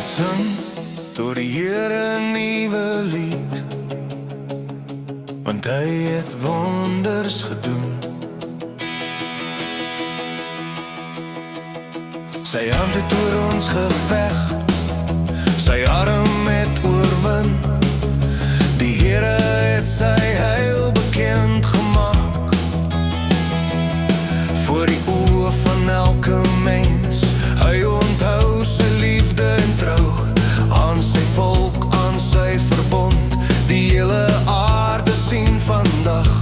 Sing tot die Here 'n nuwe lied, want hy het wonders gedoen. Sy hand het oor ons geveg, sy arm het oorwin. Die Here het sy heil bekend gemaak voor die oë van elke mens. Hy onthou sy liefde en trou aan sy volk, aan sy verbond. Die hele aarde sien vandag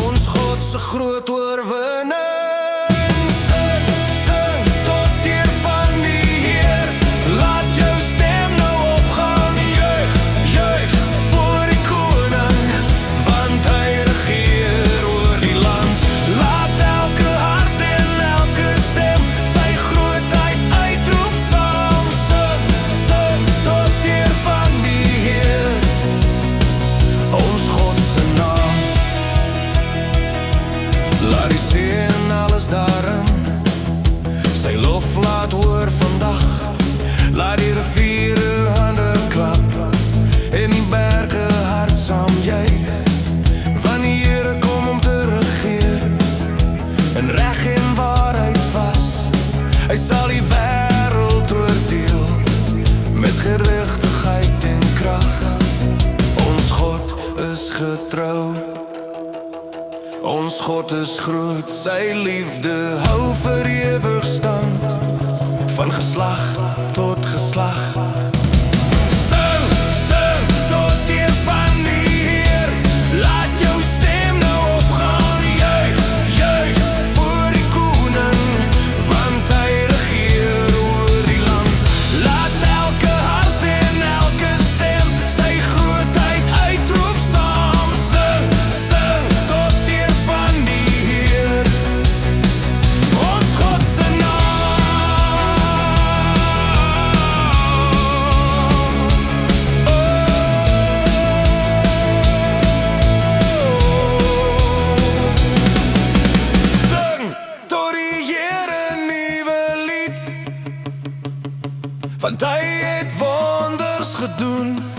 ons God se groot oorwinning. Laat die see en alles daarin sy lof laat hoor vandag. Laat die riviere hande klap en die berge hartsaam juig, want die Here kom om te regeer en reg en waarheid vas. Hy sal die wêreld oordeel met geregtigheid en krag. Ons God is getrou, ons God is groot, sy liefde hou vir ewig stand, van geslag tot geslag. Sing, sing tot eer van die Heer, laat jou stem nou opgaan. Juig, juig voor die koning, want hy regeer oor die land. Laat elke hart en elke stem sy grootheid uitroep saam. Sing, sing tot eer van die Heer, ons God se want hy het wonders gedoen.